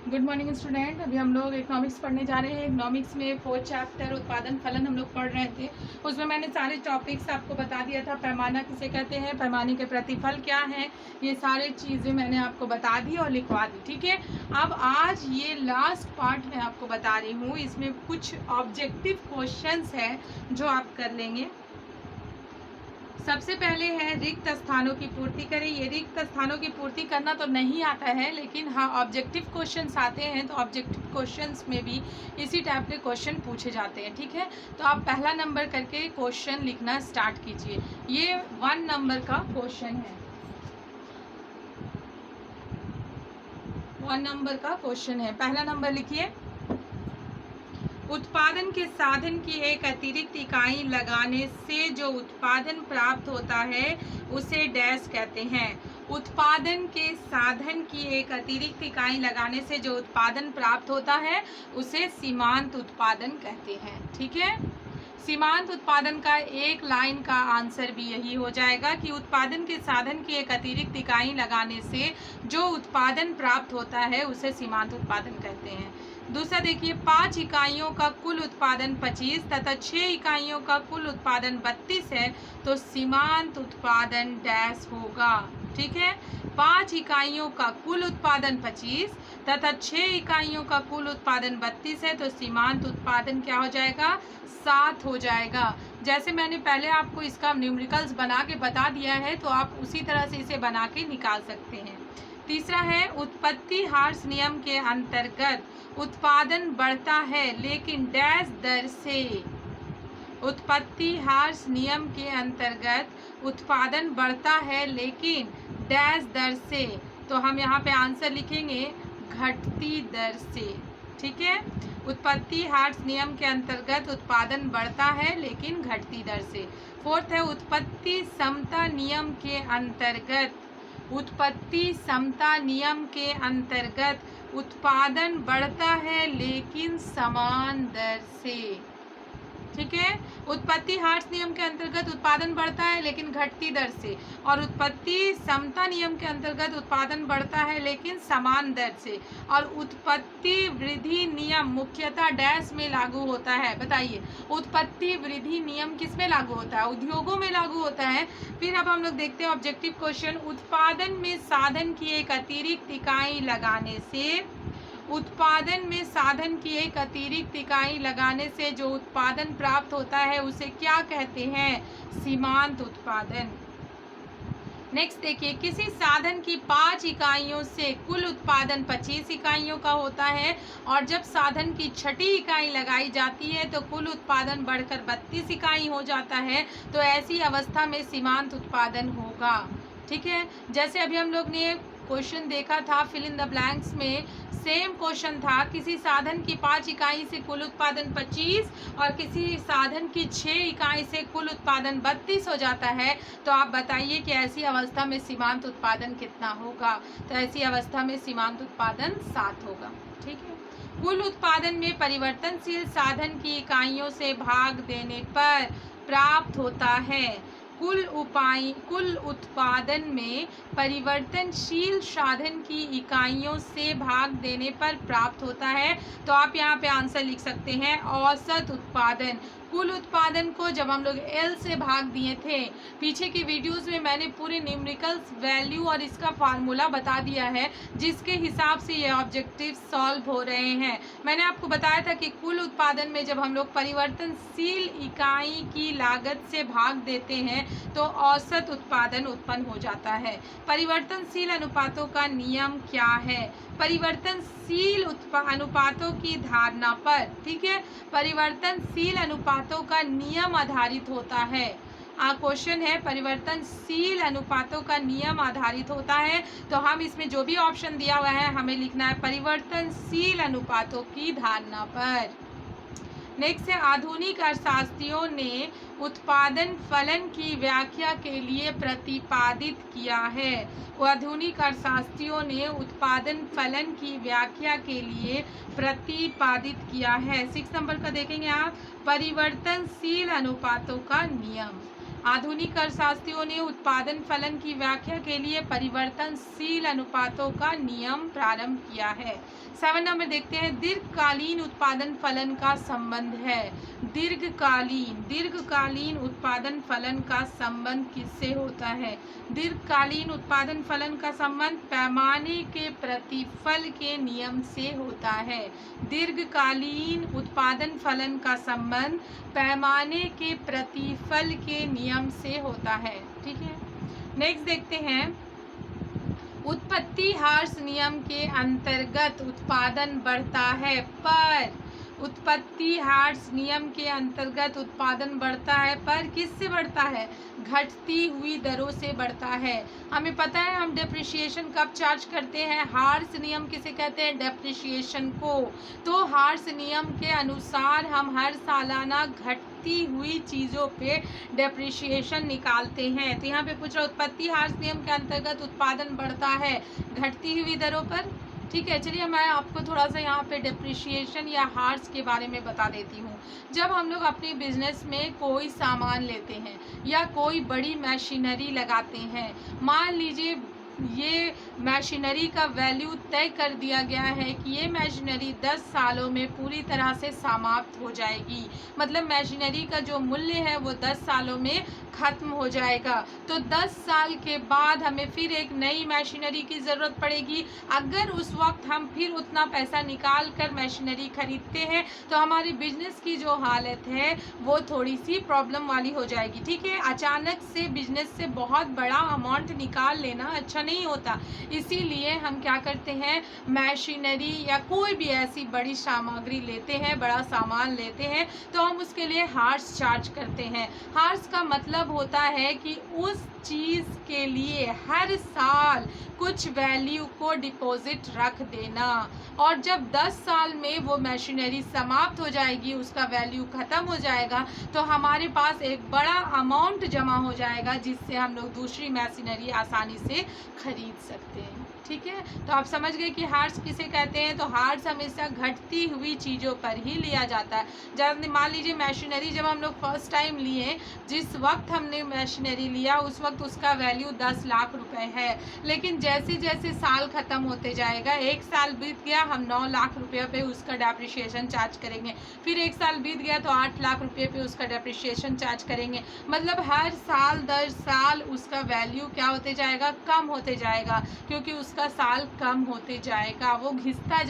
Good morning student. अभी हम लोग इकोनॉमिक्स पढ़ने जा रहे हैं। इकोनॉमिक्स में 4th चैप्टर उत्पादन फलन हम लोग पढ़ रहे थे। उसमें मैंने सारे टॉपिक्स आपको बता दिया था। पैमाना किसे कहते हैं, पैमाने के प्रतिफल क्या हैं, ये सारी चीज़ें मैंने आपको बता दी और लिखवा दी। ठीक है, अब आज ये लास्ट पार्ट मैं आपको बता रही हूँ। इसमें कुछ ऑब्जेक्टिव क्वेश्चंस है जो आप कर लेंगे। सबसे पहले है रिक्त स्थानों की पूर्ति करें। ये रिक्त स्थानों की पूर्ति करना तो नहीं आता है, लेकिन हाँ ऑब्जेक्टिव क्वेश्चंस आते हैं, तो ऑब्जेक्टिव क्वेश्चंस में भी इसी टाइप के क्वेश्चन पूछे जाते हैं। ठीक है, तो आप पहला नंबर करके क्वेश्चन लिखना स्टार्ट कीजिए। ये 1 नंबर का क्वेश्चन है, 1 नंबर का क्वेश्चन है। पहला नंबर लिखिए, उत्पादन के साधन की एक अतिरिक्त इकाई लगाने से जो उत्पादन प्राप्त होता है उसे डैश कहते हैं। उत्पादन के साधन की एक अतिरिक्त इकाई लगाने से जो उत्पादन प्राप्त होता है उसे सीमांत उत्पादन कहते हैं। ठीक है, सीमांत उत्पादन का एक लाइन का आंसर भी यही हो जाएगा कि उत्पादन के साधन की एक अतिरिक्त इकाई लगाने से जो उत्पादन प्राप्त होता है उसे सीमांत उत्पादन कहते हैं। दूसरा देखिए, 5 इकाइयों का कुल उत्पादन 25 तथा 6 इकाइयों का कुल उत्पादन 32 है, तो सीमांत उत्पादन डैश होगा। ठीक है, 5 इकाइयों का कुल उत्पादन 25 तथा 6 इकाइयों का कुल उत्पादन 32 है, तो सीमांत उत्पादन क्या हो जाएगा, 7 हो जाएगा। जैसे मैंने पहले आपको इसका न्यूमेरिकल्स बना के बता दिया है, तो आप उसी तरह से इसे बना के निकाल सकते हैं। तीसरा है, उत्पत्ति हार्स नियम के अंतर्गत उत्पादन बढ़ता है लेकिन डैश दर से। उत्पत्ति हार्स नियम के अंतर्गत उत्पादन बढ़ता है लेकिन डैश दर से, तो हम यहाँ पे आंसर लिखेंगे घटती दर से। ठीक है, उत्पत्ति हार्स नियम के अंतर्गत उत्पादन बढ़ता है लेकिन घटती दर से। फोर्थ है, उत्पत्ति समता नियम के अंतर्गत, उत्पत्ति समता नियम के अंतर्गत उत्पादन बढ़ता है लेकिन समान दर से। ठीक है, उत्पत्ति हार्स नियम के अंतर्गत उत्पादन बढ़ता है लेकिन घटती दर से, और उत्पत्ति समता नियम के अंतर्गत उत्पादन बढ़ता है लेकिन समान दर से, और उत्पत्ति वृद्धि नियम मुख्यतः डैश में लागू होता है। बताइए, उत्पत्ति वृद्धि नियम किस में लागू होता है, उद्योगों में लागू होता है। फिर अब हम लोग देखते हैं ऑब्जेक्टिव क्वेश्चन, उत्पादन में साधन की एक अतिरिक्त इकाई लगाने से, उत्पादन में साधन की एक अतिरिक्त इकाई लगाने से जो उत्पादन प्राप्त होता है उसे क्या कहते हैं, सीमांत उत्पादन। नेक्स्ट देखिए, किसी साधन की 5 इकाइयों से कुल उत्पादन 25 इकाइयों का होता है, और जब साधन की 6ठी इकाई लगाई जाती है तो कुल उत्पादन बढ़कर 32 इकाई हो जाता है, तो ऐसी अवस्था में सीमांत उत्पादन होगा। ठीक है, जैसे अभी हम लोग ने क्वेश्चन देखा था फिल इन द ब्लैंक्स में, सेम क्वेश्चन था, किसी साधन की 5 इकाई से कुल उत्पादन 25 और किसी साधन की 6 इकाई से कुल उत्पादन 32 हो जाता है, तो आप बताइए कि ऐसी अवस्था में सीमांत उत्पादन कितना होगा। तो ऐसी अवस्था में सीमांत उत्पादन 7 होगा। ठीक है, कुल उत्पादन में परिवर्तनशील साधन की इकाइयों से भाग देने पर प्राप्त होता है। कुल उत्पादन में परिवर्तनशील साधन की इकाइयों से भाग देने पर प्राप्त होता है, तो आप यहाँ पे आंसर लिख सकते हैं औसत उत्पादन। कुल उत्पादन को जब हम लोग एल से भाग दिए थे, पीछे की वीडियोस में मैंने पूरे न्यूमेरिकल्स वैल्यू और इसका फार्मूला बता दिया है, जिसके हिसाब से ये ऑब्जेक्टिव सॉल्व हो रहे हैं। मैंने आपको बताया था कि कुल उत्पादन में जब हम लोग परिवर्तनशील इकाई की लागत से भाग देते हैं तो औसत उत्पादन उत्पन्न हो जाता है। परिवर्तनशील अनुपातों का नियम क्या है, परिवर्तनशील अनुपातों की धारणा पर, ठीक है, परिवर्तनशील अनुपातों का नियम आधारित होता है। क्वेश्चन है परिवर्तनशील अनुपातों का नियम आधारित होता है, तो हम इसमें जो भी ऑप्शन दिया हुआ है हमें लिखना है परिवर्तनशील अनुपातों की धारणा पर। नेक्स्ट है, आधुनिक अर्थशास्त्रियों ने उत्पादन फलन की व्याख्या के लिए प्रतिपादित किया है। आधुनिक अर्थशास्त्रियों ने उत्पादन फलन की व्याख्या के लिए प्रतिपादित किया है। 6 नंबर का देखेंगे आप, परिवर्तनशील अनुपातों का नियम। आधुनिक अर्थशास्त्रियों ने उत्पादन फलन की व्याख्या के लिए परिवर्तनशील अनुपातों का नियम प्रारंभ किया है। 7 नंबर देखते हैं, दीर्घकालीन उत्पादन फलन का संबंध है। दीर्घकालीन उत्पादन फलन का संबंध किससे होता है? दीर्घकालीन उत्पादन फलन का संबंध पैमाने के प्रतिफल के नियम से होता है। दीर्घकालीन उत्पादन फलन का संबंध पैमाने के प्रतिफल के नियम से होता है। ठीक है, नेक्स्ट देखते हैं, उत्पत्ति ह्रास नियम के अंतर्गत उत्पादन बढ़ता है पर उत्पत्ति ह्रास नियम के अंतर्गत उत्पादन बढ़ता है पर किससे बढ़ता है? घटती हुई दरों से बढ़ता है। हमें पता है हम डेप्रिसिएशन कब चार्ज करते हैं? ह्रास नियम किसे कहते हैं? डेप्रिसिएशन को। तो ह्रास नियम के अनुसार हम हर सालाना घटती हुई चीज़ों पे डेप्रिसिएशन निकालते हैं। तो यहाँ पे पूछ रहा, उत्पत्ति ह्रास नियम के अंतर्गत उत्पादन बढ़ता है घटती हुई दरों पर। ठीक है, चलिए मैं आपको थोड़ा सा यहाँ पे डेप्रिसिएशन या ह्रास के बारे में बता देती हूँ। जब हम लोग अपने बिजनेस में कोई सामान लेते हैं या कोई बड़ी मशीनरी लगाते हैं, मान लीजिए ये मशीनरी का वैल्यू तय कर दिया गया है कि ये मशीनरी 10 सालों में पूरी तरह से समाप्त हो जाएगी, मतलब मशीनरी का जो मूल्य है वो 10 सालों में खत्म हो जाएगा। तो 10 साल के बाद हमें फिर एक नई मशीनरी की ज़रूरत पड़ेगी। अगर उस वक्त हम फिर उतना पैसा निकाल कर मशीनरी खरीदते हैं तो हमारी बिजनेस की जो हालत है वो थोड़ी सी प्रॉब्लम वाली हो जाएगी। ठीक है, अचानक से बिजनेस से बहुत बड़ा अमाउंट निकाल लेना अच्छा नहीं होता। इसीलिए हम क्या करते हैं, मशीनरी या कोई भी ऐसी बड़ी सामग्री लेते हैं, बड़ा सामान लेते हैं, तो हम उसके लिए ह्रास चार्ज करते हैं। ह्रास का मतलब होता है कि उस चीज़ के लिए हर साल कुछ वैल्यू को डिपॉजिट रख देना, और जब 10 साल में वो मशीनरी समाप्त हो जाएगी, उसका वैल्यू ख़त्म हो जाएगा, तो हमारे पास एक बड़ा अमाउंट जमा हो जाएगा जिससे हम लोग दूसरी मशीनरी आसानी से खरीद सकते हैं। ठीक है, तो आप समझ गए कि ह्रास किसे कहते हैं। तो ह्रास हमेशा घटती हुई चीज़ों पर ही लिया जाता है। जब मान लीजिए मशीनरी जब हम लोग फर्स्ट टाइम लिए, जिस वक्त हमने मशीनरी लिया उस वक्त उसका वैल्यू 10 लाख रुपए है, लेकिन जैसे जैसे साल ख़त्म होते जाएगा, 1 साल बीत गया, हम 9 लाख रुपये पे उसका डेप्रिसिएशन चार्ज करेंगे, फिर 1 साल बीत गया तो 8 लाख रुपये पे उसका डेप्रिसिएशन चार्ज करेंगे। मतलब हर साल दर साल उसका वैल्यू क्या होते जाएगा, कम होते जाएगा, क्योंकि उसका साल कम होते जाएगा, वो घिसता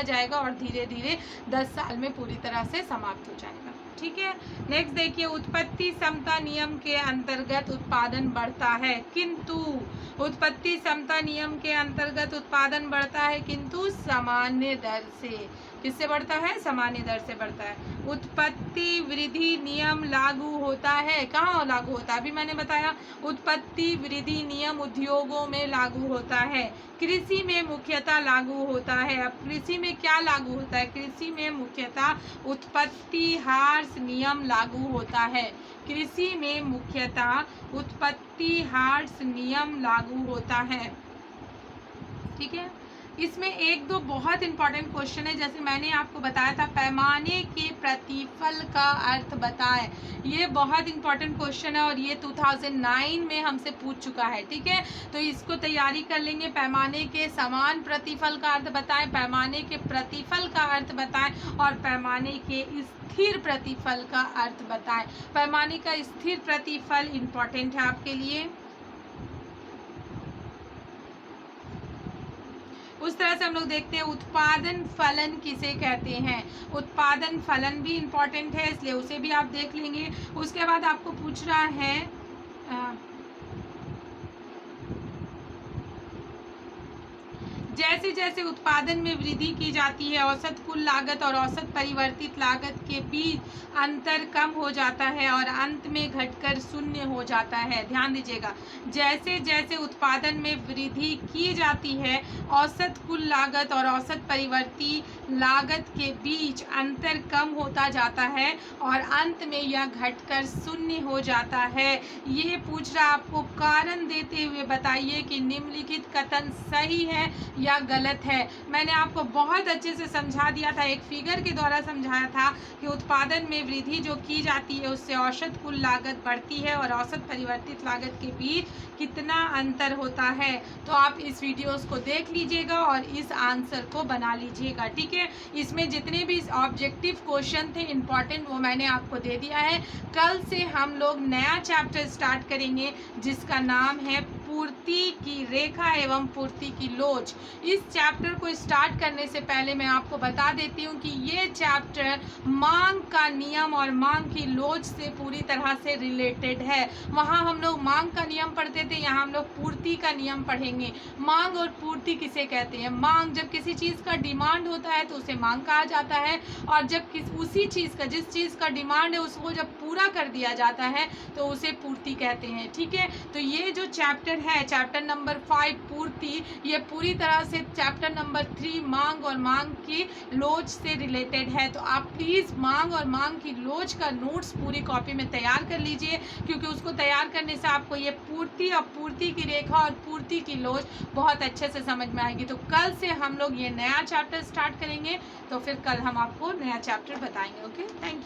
जाएगा और धीरे धीरे 10 साल में पूरी तरह से समाप्त हो जाएगा। ठीक है, नेक्स्ट देखिए, उत्पत्ति समता नियम के अंतर्गत उत्पादन बढ़ता है किंतु उत्पत्ति समता नियम के अंतर्गत उत्पादन बढ़ता है किंतु सामान्य दर से। किससे बढ़ता है? सामान्य दर से बढ़ता है। उत्पत्ति वृद्धि नियम लागू होता है, कहाँ लागू होता है? अभी मैंने बताया, उत्पत्ति वृद्धि नियम उद्योगों में लागू होता है, कृषि में मुख्यतः लागू होता है। अब कृषि में क्या लागू होता है? कृषि में मुख्यतः उत्पत्ति ह्रास नियम लागू होता है। कृषि में मुख्यतः उत्पत्ति ह्रास नियम लागू होता है। ठीक है, इसमें एक दो बहुत इंपॉर्टेंट क्वेश्चन है, जैसे मैंने आपको बताया था पैमाने के प्रतिफल का अर्थ बताएं। ये बहुत इंपॉर्टेंट क्वेश्चन है और ये 2009 में हमसे पूछ चुका है। ठीक है, तो इसको तैयारी कर लेंगे। पैमाने के समान प्रतिफल का अर्थ बताएं, पैमाने के प्रतिफल का अर्थ बताएं और पैमाने के स्थिर प्रतिफल का अर्थ बताएं। पैमाने का स्थिर प्रतिफल इंपॉर्टेंट है आपके लिए। उस तरह से हम लोग देखते हैं उत्पादन फलन किसे कहते हैं। उत्पादन फलन भी इम्पॉर्टेंट है, इसलिए उसे भी आप देख लेंगे। उसके बाद आपको पूछ रहा है जैसे जैसे उत्पादन में वृद्धि की जाती है, औसत कुल लागत और औसत परिवर्तित लागत के बीच अंतर कम हो जाता है और अंत में घटकर शून्य हो जाता है। ध्यान दीजिएगा, जैसे जैसे उत्पादन में वृद्धि की जाती है, औसत कुल लागत और औसत परिवर्तित लागत के बीच अंतर कम होता जाता है और अंत में यह घटकर शून्य हो जाता है। ये पूछ रहा आपको कारण देते हुए बताइए कि निम्नलिखित कथन सही है या गलत है। मैंने आपको बहुत अच्छे से समझा दिया था, एक फिगर के द्वारा समझाया था कि उत्पादन में वृद्धि जो की जाती है उससे औसत कुल लागत बढ़ती है और औसत परिवर्तित लागत के बीच कितना अंतर होता है। तो आप इस वीडियोस को देख लीजिएगा और इस आंसर को बना लीजिएगा, ठीक है। इसमें जितने भी ऑब्जेक्टिव क्वेश्चन थे इंपॉर्टेंट वो मैंने आपको दे दिया है। कल से हम लोग नया चैप्टर स्टार्ट करेंगे जिसका नाम है पूर्ति की रेखा एवं पूर्ति की लोच। इस चैप्टर को स्टार्ट करने से पहले मैं आपको बता देती हूँ कि ये चैप्टर मांग का नियम और मांग की लोच से पूरी तरह से रिलेटेड है। वहाँ हम लोग मांग का नियम पढ़ते थे, यहाँ हम लोग पूर्ति का नियम पढ़ेंगे। मांग और पूर्ति किसे कहते हैं? मांग, जब किसी चीज़ का डिमांड होता है तो उसे मांग कहा जाता है, और जब उसी चीज़ का, जिस चीज़ का डिमांड है उसको जब पूरा कर दिया जाता है तो उसे पूर्ति कहते हैं, ठीक है। तो ये जो चैप्टर है, चैप्टर नंबर 5 पूर्ति, ये पूरी तरह से चैप्टर नंबर 3 मांग और मांग की लोच से रिलेटेड है। तो आप प्लीज़ मांग और मांग की लोच का नोट्स पूरी कॉपी में तैयार कर लीजिए, क्योंकि उसको तैयार करने से आपको ये पूर्ति और पूर्ति की रेखा और पूर्ति की लोच बहुत अच्छे से समझ में आएगी। तो कल से हम लोग ये नया चैप्टर स्टार्ट करेंगे, तो फिर कल हम आपको नया चैप्टर बताएंगे। Okay, thank you.